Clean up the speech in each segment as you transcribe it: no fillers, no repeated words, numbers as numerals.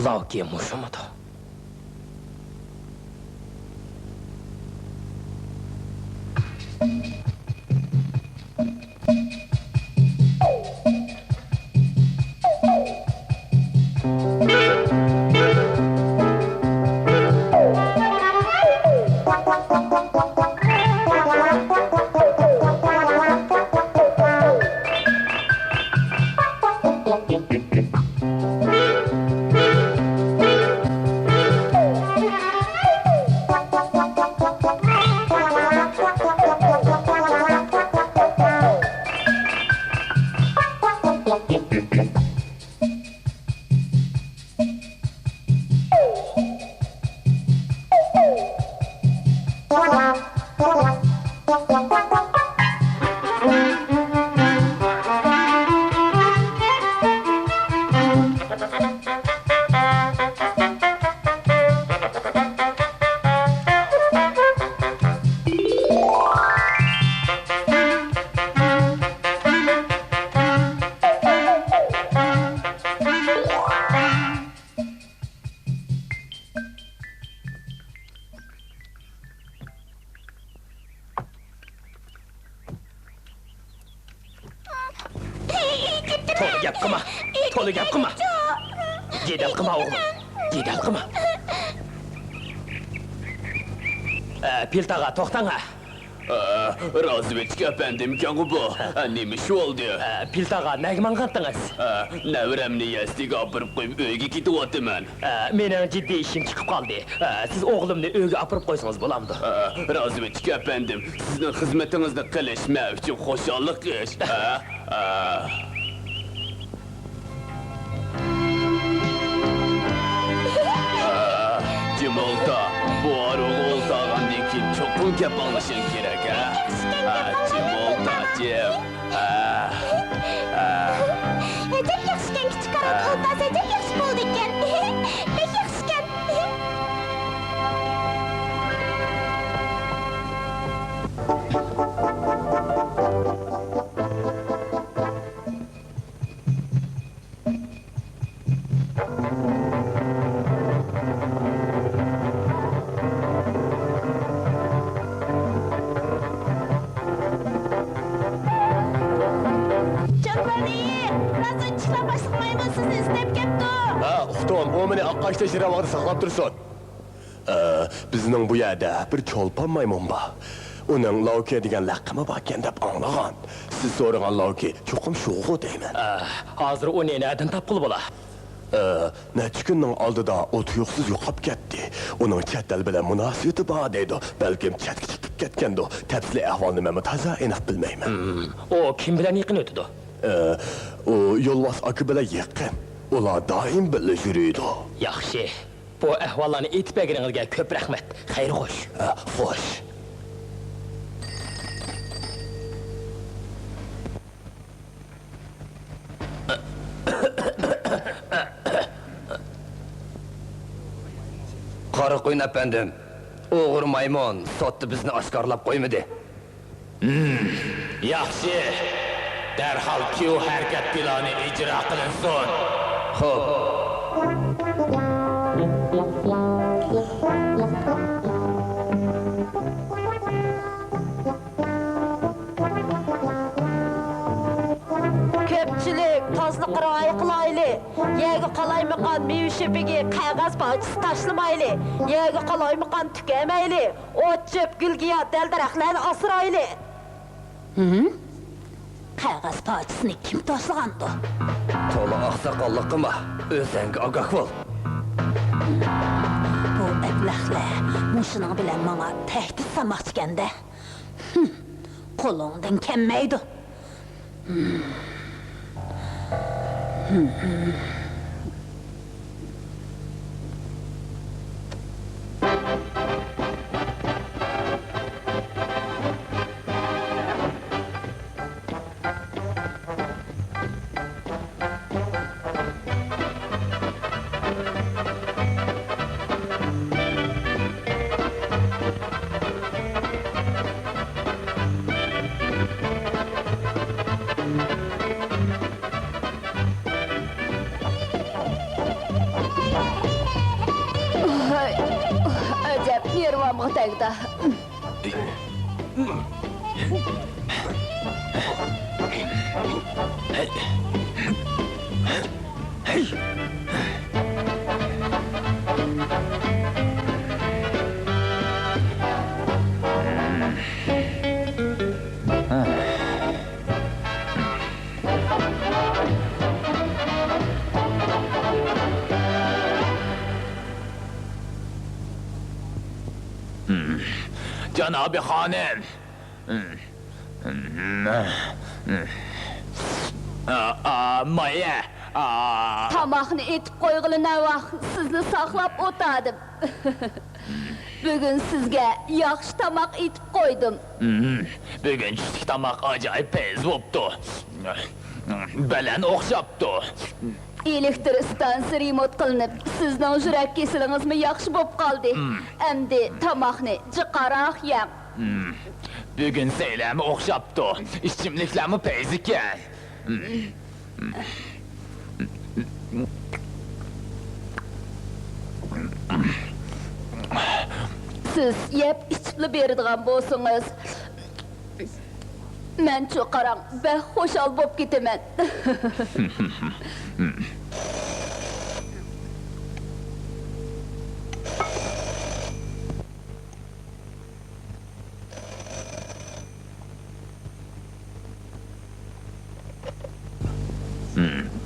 Lauki muşumudu. Tolu gap qilma, tolu gap qilma. Jidal qilma o'g'lim, jidal qilma. Piltaga to'xtang ha. Razvedka efendim kanı bu. Neymiş oldu? Piltaga nagman qatdingiz? Nevremni yastiga apırıp koyup öyge gidiyotim ben. Mening jiddiy ishim chiqib qoldi. Siz o'g'limni uyga apirib qo'ysangiz bo'lamdi. Razvedka efendim, sizin hizmetinizde qilishma uchun xo'shallik ish. Cimolta, bu ara oğul tağandan keyin ço'qin gap anglashing kerak, Cimolta, Cim. Acayip yaxshikan kichik qora kolbasa, acayip yaxshi bo'ldi ekan. Bek yaxshikan. Sizni istab kepti. Uxtom, o meni oqqashda shiravog'da saqlab tursin. Bizning bu yerda bir cho'lpon maymun bor. Uning Lauki degan laqami bor ekan deb anglagan. Siz so'ragan Lauki cho'qim shu'g'u deyman. Hozir u nedan topqil bo'la? Necha kunning oldida o tuyuqsiz yo'qolib ketdi. Uning chet el bilan munosabati bor deydi. Balkim chetga chiqib ketgandi. Tafsili ahvolni men toza aniq bilmayman. O kim bilan yaqin o'tdi? O yo'lbos aka bilan yaqin. Ular doim birga yuriydi. Yaxshi. Bu ahvollarni aytib berganingizga ko'p rahmat. Xayr xo'sh. Xo'sh. Qaraqo'yn efendim. O'g'ir maymun sotdi bizni oshkorlab qo'ymadi. Yaxshi. Darhol ku harakat plani ijro qilinsin. Xo'p. Ko'pchilik tozliq rioya qilayli. Yerga qalaymaqan meva shepiga qog'oz parchasi tashlamayli. Yerga qalaymaqan tukamayli. O'chib gulgiya dal-daraxtlarni asrayli. Qog'oz parchasini kim tashlagandi? To'la oqsoqollik qilma. O'zingga ogoh bo'l. Bu ablahlar mushuning bilan menga tahdid solmoqchiganda. Qo'lingdan kelmaydi. Yegda. Cenab-ı Hanım. Maya. Tamaqni etib qo'yg'ili navaq sizni saqlab o'tadim. Bugun sizga yaxshi tamaq etib qo'ydim. Bugün tushlik tamaq ajoyib pez bo'pti. Baland o'xshabdi. Elektr stansiya remont qilinib, sizning yurak kesilingizmi yaxshi bo'lib qoldi. Endi tamoqni jiqaroq yeng. Bugün seylami o'xshabdi. Ichimliklarmi pez ekan. Siz yeb ichibli beradigan bo'lsangiz, men-chi qarang, ben xo'shal bo'lib ketaman.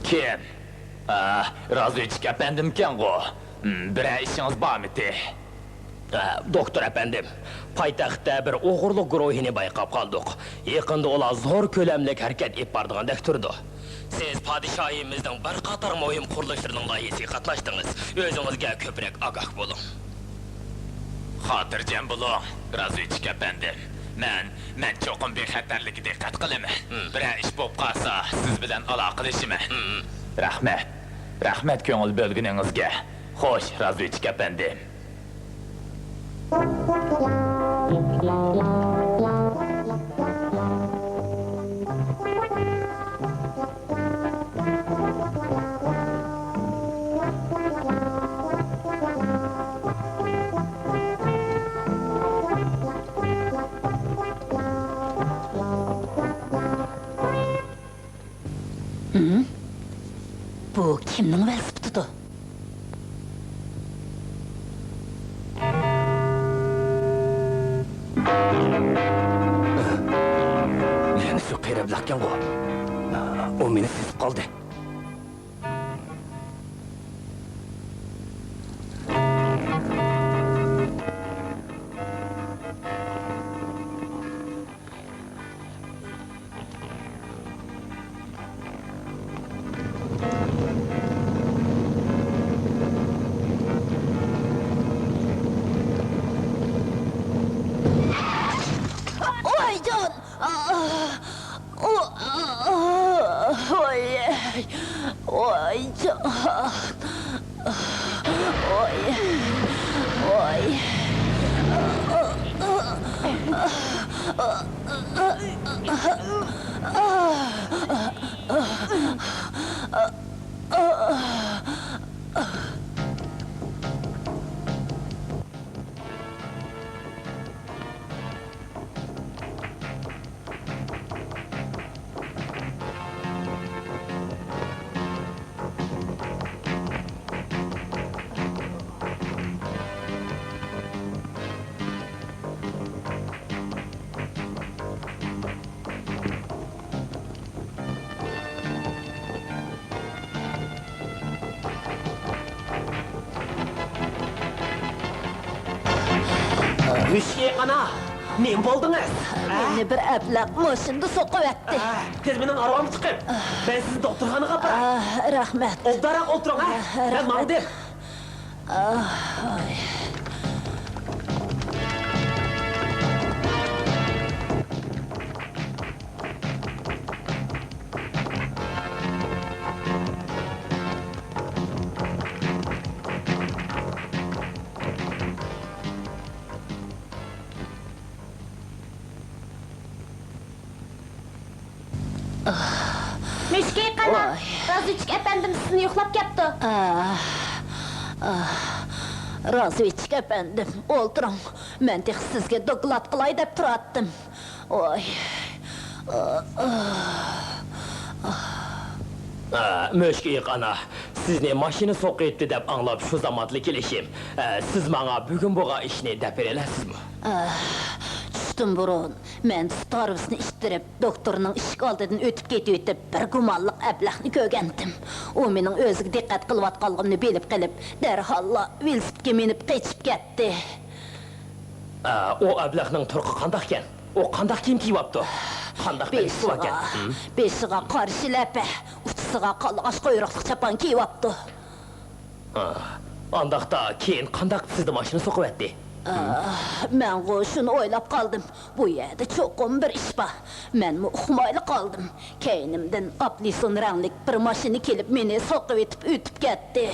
Kim? Razvedchik efendim kim o? Birer işiniz var mıydı? Doktor efendim, paytaxtda bir o'g'irlik guruhini bayqab qoldik. Yaqinda ular zo'r ko'lamlik harakat etib bordigandek turdi. Siz padişahimizning bir qator muhim qurilishlarning loyihasiga qatnashdingiz. O'zingizga ko'proq ogoh bo'ling. Xotirjam bo'ling, razvedchik efendim. Men cho'qim bexatarligiga diqqat qilaman. Birer ish bo'lib qolsa, siz bilan aloqalashaman. Rahmat. Rahmat ko'ngil bo'lganingizga. Xo'sh, razvedchik efendim. Bu kimning velosipedi? Meni shu qiyrablaqkan o. O meni sezib qoldi. Oy can! Oy can! Oy! Hüshiye ana, ne bo'ldingiz? Beni bir ablaq maşında soqib etdi. Tez menen arabamı chiqib. Ben sizni doktorxonaga aparaman. Rahmat. Obdaroq o'tiring, ha? Ben ma'lum. Müşkiye kana, Razıçık efendim sizni yo'qlab ketdi. Razıviçik efendim, oldurun. Ben de sizge doklad kılay dep turattım. Oy. Möşkiyik ana, sizni maşini soqı etdi dep anlap şu zamanlı kelişim. Siz bana bugün buğa işini dep vereləsizmi? Düştüm burun. Men starvisini iştirip, doktorunun işik aldıdan ötüp ketip bir gumallık əblaqni kögendim. O menin özüge dikkat kılvat kalgımını bilip gelip, derhalla velosipedge minip geçip ketdi. O əblaqның turqı qandaqken? O qandaq kim kiyipaptı? Qandaq bir işi vaken? Beşiga qarşı ləpə, uçsıga qalğaş qoyruqluq çapan kiyipaptı. Andaqda keyin qandaq sizni maşini soqып etdi? Men şunu oylap kaldım. Bu yerde çokum bir iş var. Men uxmaylı kaldım. Keynimden aplison ranglik bir maşini kelip meni soqып etip ötüp ketdi.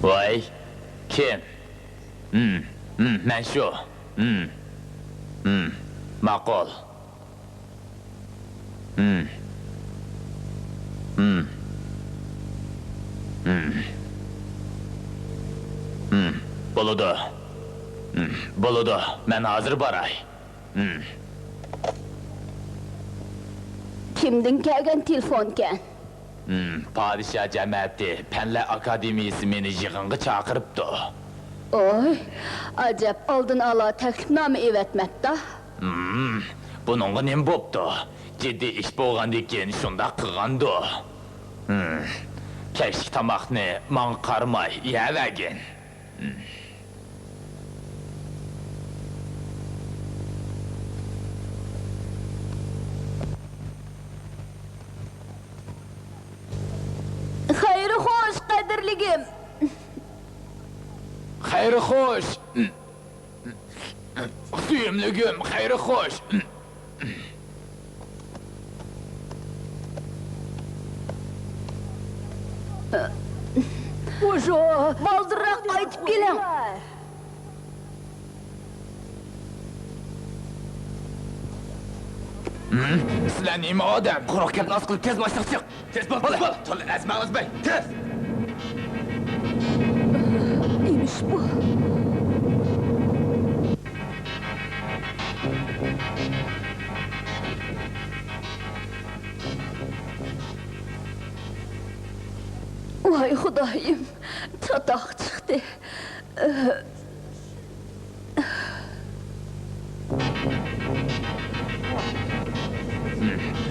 Vay, kim? Men şu. Maqul. Buludu. Buludu, men hazır baray. Kimdin kelgen telefonken? Padişah cemaati Penle Akademiyesi meni yığınğı çağırıptı. Oy, acep aldın ala teklifname evetmekte. Bununla nem boptu. Ciddi iş boğandikken şunda kıgandı. Keşke tamakni man karmay yevegin. Hayır hoş kadirligim. Hayır hoş. Suyumlugum, hayır hoş. Uşo, baldırrak kaytıp gelin. Sizler neymi adam? Quruq gapni az qilib tez maşini chiq. Tez bol, tez bol. Tol ezmağız bey, tez. Neymiş bu? Vay Xudayım, çataq çıktı.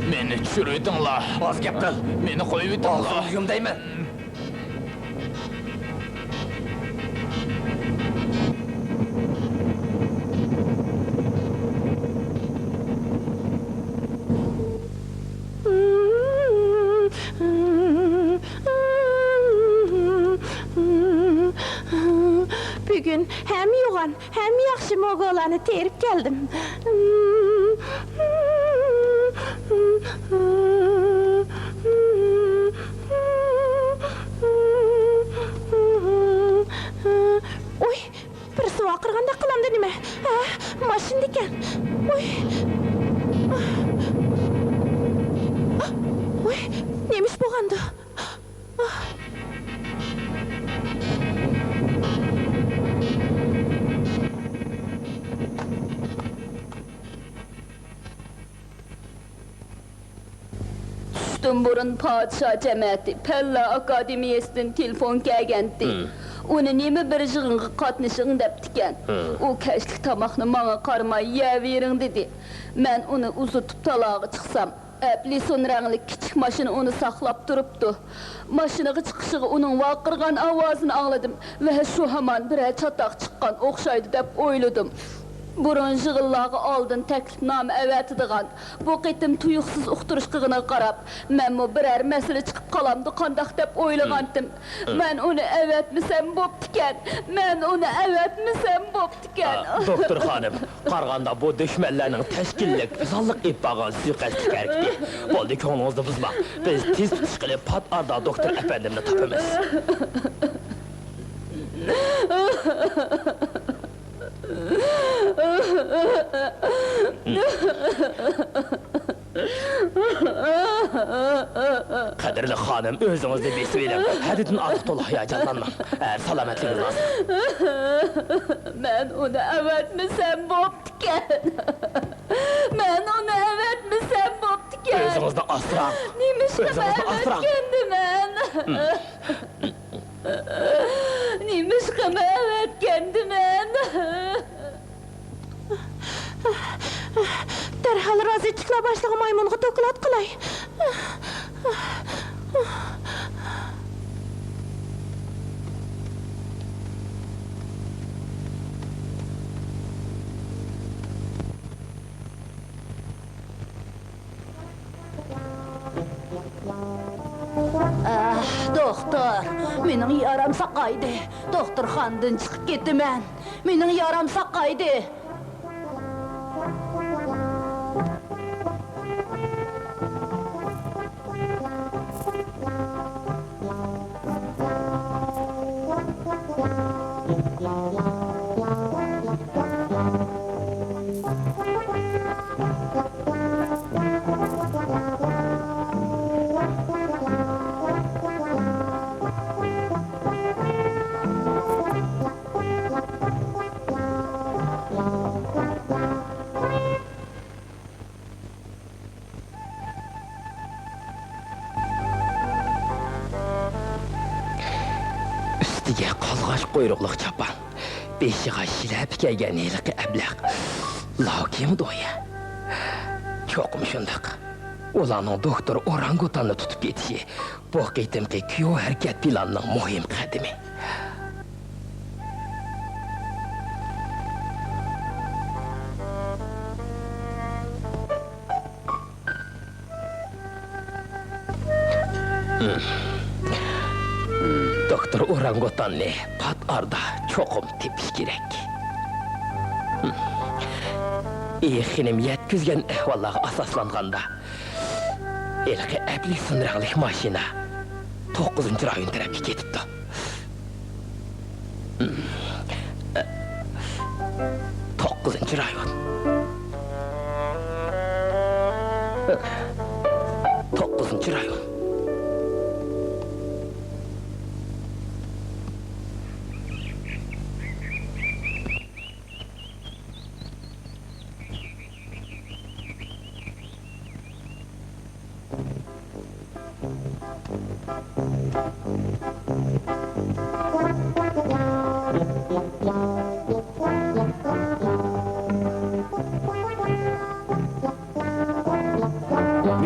Meni çürüydün la. Az gap qil. Meni koyuydun la. Ağzım deyman. Bugün hem yoğan hem yaxşı moğolanı terip geldim. Oy, bir suva qırganda qılamdı nime? Maşin diken. Oy. Oy, neymiş boğandı? Düştüm burun padişah cemaati Pella Akademiyesi'nin telefon gelgendi. Onu neme bir jığınğa qatnaşıgın depdiken. O keşlik tamaqni maňa qarmay ýäweriň dedi. Men onu uzutup talağa çıksam, äpli sonraňly kiçik maşyna onu saklap durupdy. Maşynaga çykyşygy onuň waqyrgan awazyny aňladym we şu haman bir çatak çykkan okşaýdy dep oýladym. Burun jığıllağı aldın teklifname äwätidigan. Bu qitim tuyuqsuz uqturuşkygyna qarap, men bu birer mesele çıkıp kalamdy qandaq dep oýlagandym. Men onu äwätmisem bopdiken, men onu äwätmisem bopdiken. Doktor hanım, qarganda bu düşmenlerinin teşkillik, zallık ipbagan suikastlik hareketi. Boldy köňlüňizdi buzma. Biz tez çıkıly pat arda doktor efendimni tapymyz. Kadirli hanım, özüňizdi besbilen. Hädidin adyk toly haýajanlanmaň. Salametligiňiz lazım. Men onu äwätmisem bopdiken. Men onu äwätmisem bopdiken. Özüňizdi asraň. Nimişkim Özüňizdi asraň. äwätkendi men. Nimişkim äwätkendi men. Derhal razıçlıkla başlayan maymunga dokulat kılay. Doktor, mening yaram saqaydı. Doktorxanadan çıkıp getimen. Mening yaram saqaydı. Üstiga qalğaç quyruqluq çapan, beşiğa şilap kiygen eliki əblaq. Lakim doya. Çoqum şundaq. Olanyň doktor orangutanny tutup getişi, bu qitimki kiyo herket plananyň muhim qadimi. Doktor orangutanny pat arda çoqum tepiş gerek. Eýeğinim yetkizgen ehwallaga asaslanganda elki äpli sınraqlyk maşina 9-njy raýon tarapy ketipdi. 9-njy raýon. 9-njy raýon.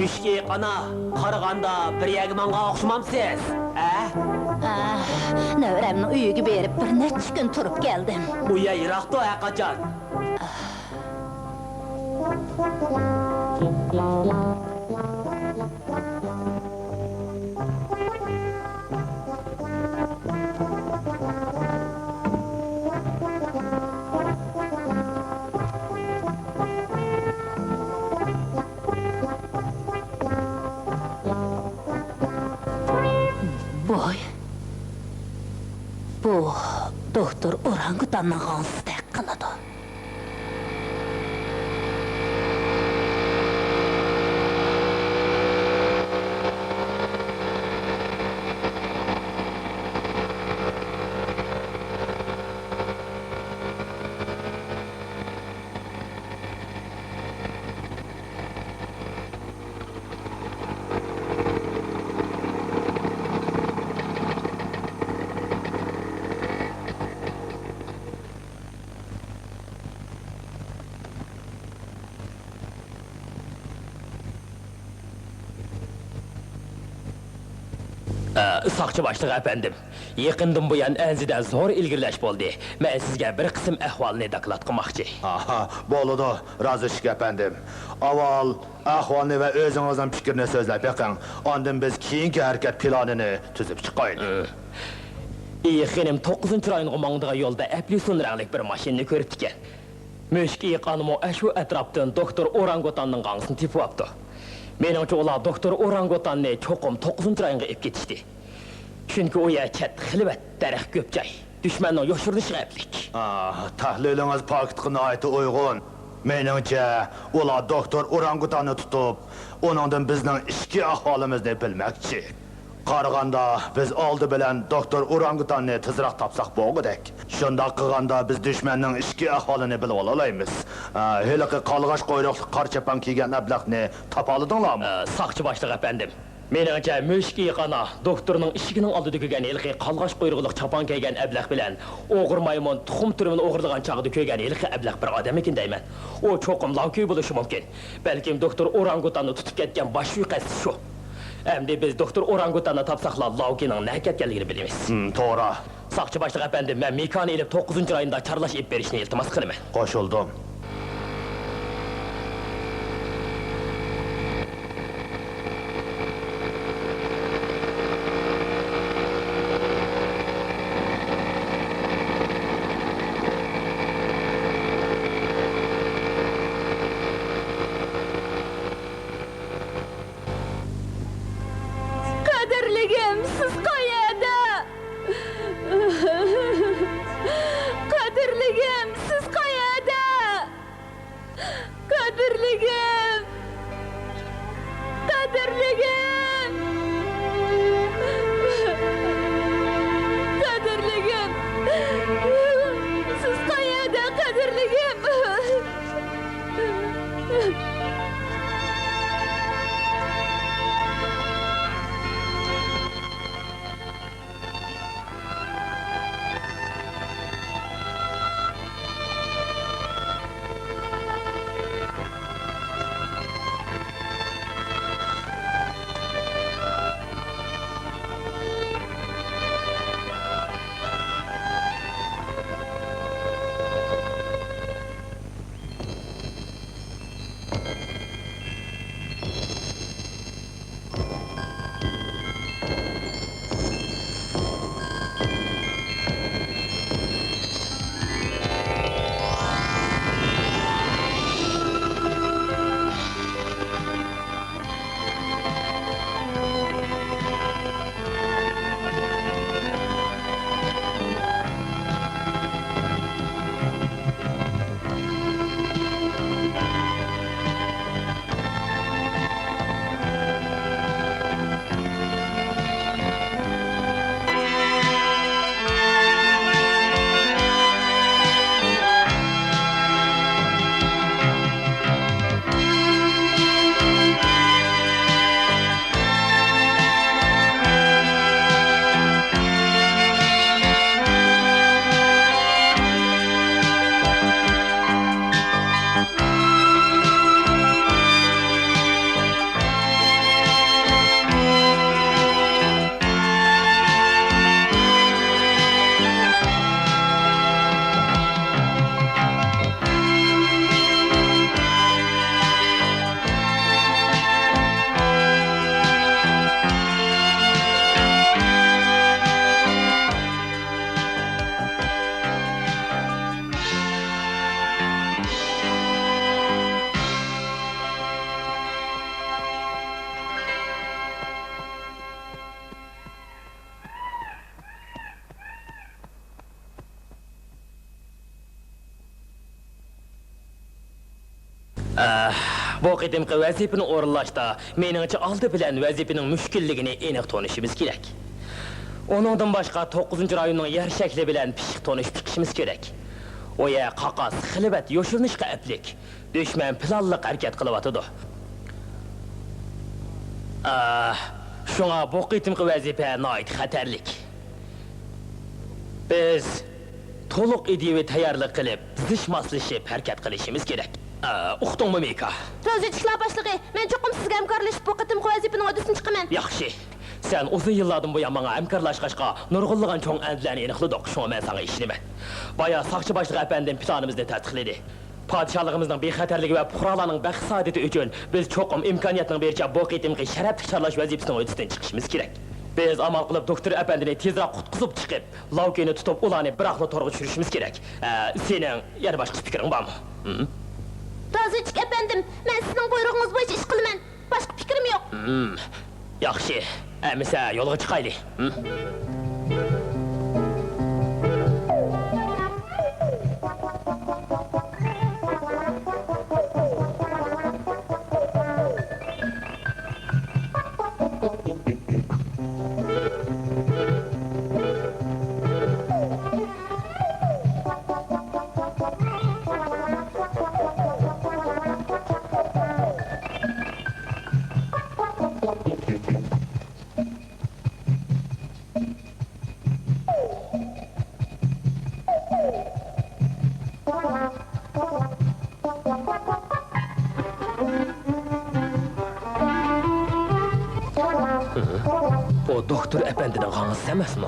Müşki qana, qaraganda bir ýagmanga oqşamamsiz, Növremni uyuga berip bir neçe gün turup geldim. Bu ýa ýyrakda haýkaçan. Bu doktor orangutanın gansız tek kılıdı. Saqçı başlıq əpəndim. Yaqından bu yan ənzidən zor ilgirləş boldu. Mən sizə bir qism əhvalını daklat qılmaqçı. Aha, boludu, razışık efendim. Aval, ahvalını ve özünüzün fikrini sözlep yakın. Ondan biz keyinki hareket planını tüzüp çıkayın. Xenim 9-cı rayın qomandığı yolda əpli rənglik bir maşinini görüb dikən. Müşk iqanım o əşu ətrafdan doktor Orangutanın qanısını tipi yaptı. Menimce ola doktor Orangutanını çoxum 9-cı rayınğa ep getişdi. Çünkü o yer kət xilbət dərəx göpcay. Düşmənin yoşurluş qəblik. Tahliliniz paktıqına ait uygun. Menimce ola doktor orangutanı tutup, onundan bizden işki ahvalimizni bilmekçi. Qarğanda biz aldı bilen doktor orangutanını tızraq tapsaq boğudek. Şunda qığanda biz düşmənin işki ahvalini bilip olalayımız. Hele ki qalğaş qoyruqlu qar çapan kiygen əblaqni tapalıdınlar mı? Saqçı başlıq əpəndim. Menimce müşk iqana doktorunun işiginin aldı dükügən ilqi qalğaş qoyruqluq çapan kiygen əbləq bilən oğur maymun tuxum türümünü oğurluğan çağı dükügən ilqi əbləq bir adam ekin dəymən. O çoxum lavköy buluşu mümkün. Belki doktor orangutanı tutup ketken baş yuqəsi şu. Əmdi biz doktor orangutanı tapsaqla lavkinin nə ketkenligini bilimiz. Tora, Saqçı başlıq əpəndim, mən Mikanı ilib 9-cı ayında çarlaş ip verişini iltimas qılımən. qoşuldum. Kadirligim, siz qayerda? Kadirligim, siz qayerda? Kadirligim! Kadirligim! Kadirligim! Siz qayerda, Kadirligim? Bu qitimqi vəzifəni orunlaşda menimce aldı bilən vəzifənin müşkilligini eniq tonuşumuz gerek. Onundan başqa 9-cı rayonun yer şəkli bilən pişik tonuş tikişimiz gerek. O yer qaqas, xilibət, yoşurnuşqa əplik, düşmən planlıq hərəkət qılıbatıdır. Şuna bu qitimqi vəzifə nait xətərlik. Biz toluq idivi tayarlıq qılıb, zışmaslışıb hərəkət qilishimiz gerek. Uqdunmu Mika? Razıçıqlar başlığı, mən çoxum sizə həmkarlaşıb bu qıtım vəzifənin ödüsünü çıxamam. Yaxşı. Sen uzun yıllardan bu bana emkarlaşkaşka nurgulluğun çoğun endilerini eniqlidik. Şuna ben sana işinime. Baya sakçı başlığı efendim planımızda tatqiqledi. Padişahlığımızın bexatarligi ve puhralarının baxt saadeti üçün biz çoğum imkaniyatının berçe bu qitimki şərəf çarlaş vazifesinin ötüsten çıkışımız gerek. Biz amal qılıp doktor efendini tezrak qutquzub çıkıp, Laukeni tutup ulanı bıraklı torgu çürüşümüz gerek. Senin yani başka fikrin var mı? Razıçık efendim, ben sizin buyruğunuz boyunca iş kılımın. Başka fikrim yok. Yaxşı, əmisə yolğa çıxaylı. O doktor efendinin hanısı emas mı?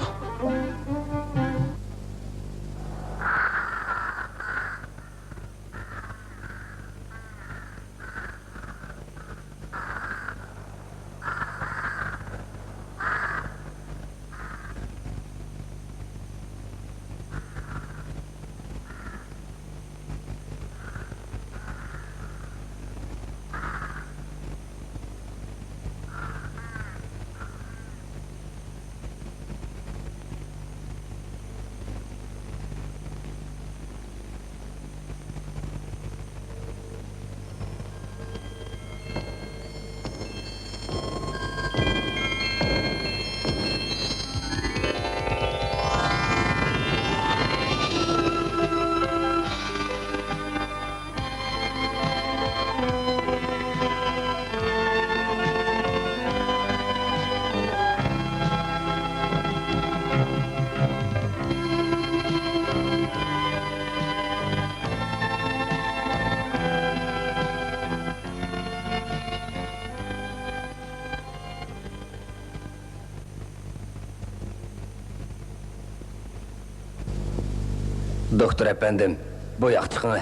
Doktor efendim, bu yak çıkın.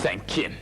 Sen kim?